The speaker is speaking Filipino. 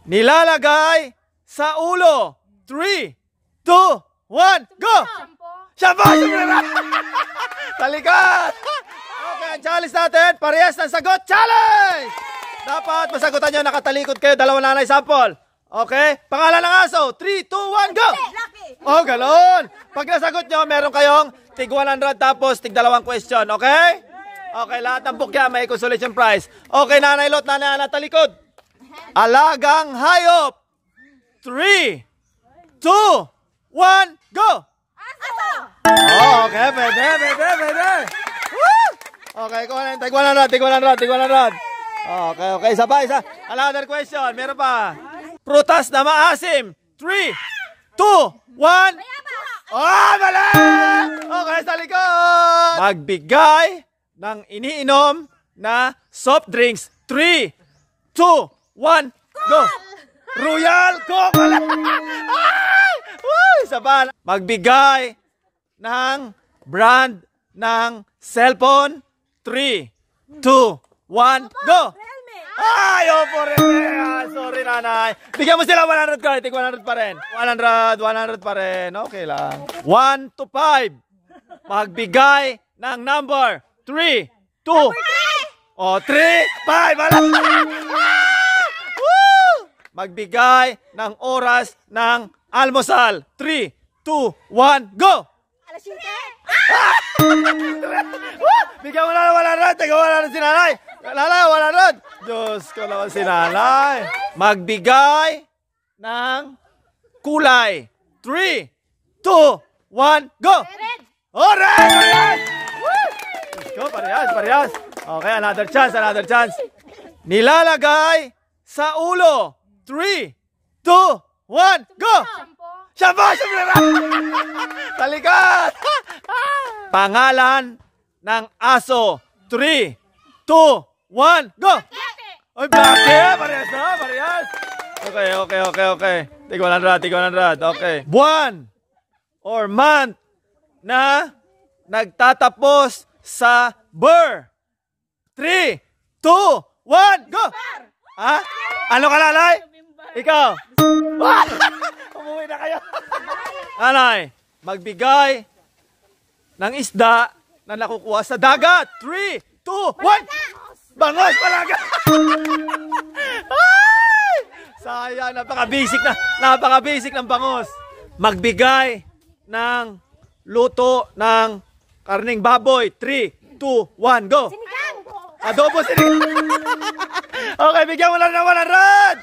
Nilalagay sa ulo. 3, 2, 1, go! Shampoo! Talikod! Okay, ang challenge natin, parehas ng sagot. Challenge! Dapat masagutan nyo, nakatalikod kayo, dalawa nanay sample. Okay? Pangalan ng aso. 3, 2, 1, go! Oh, galon! Pag nasagot nyo, meron kayong tig 100 tapos tig 2 question. Okay? Okay, lahat ng bukya may consolation prize. Okay, Nanay Lot, Nanay Ana, talikod. Alagang hayop. 3, 2, 1, go! Oh, okay, pwede. Woo! Okay, tig 100. Okay, isa. Another question, meron pa. Prutas na maasim. 3, 2, 1. Oh, mali! Okay, sa likod. Magbigay ng iniinom na soft drinks. 3, 2, 1, go! Royal Coke! Ay! Isa pa. Magbigay ng brand ng cellphone. 3, 2, 1, go! Ay, opo rin. Sorry, nanay. Bigyan mo sila 100 card. 100 pa rin. 100 pa rin. Okay lang. 1 to 5. Magbigay ng number. 3, 2. Oh, 3, 5. Magbigay ng oras ng almusal. 3, 2, 1, go! Alas 7. Bigyan mo na 100. Teka, 100 si nanay. Lalay, 100. Diyos ko naman si nanay. Magbigay ng kulay. 3, 2, 1, go! Orange! Go, parehas. Okay, another chance. Nilalagay sa ulo. 3, 2, 1, go! Shampoo! Talikod! Pangalan ng aso. 3, 2, 1, go! Ay, Blackie! Parehas! Okay. Tig 100. Okay. Buwan or month na nagtatapos sa ber. 3, 2, 1, go! Ha? Ano ka, Nanay? Ikaw? What? Umuwi na kayo. Nanay, magbigay ng isda na nakukuha sa dagat. 3, 2, 1. Bangos palaga. Ay! Sayang, napaka-basic ng bangos. Magbigay ng luto ng karning baboy. 3, 2, 1, go. Sinigang. Adobo sinigang. Okay, bigyan mo lang ng 100.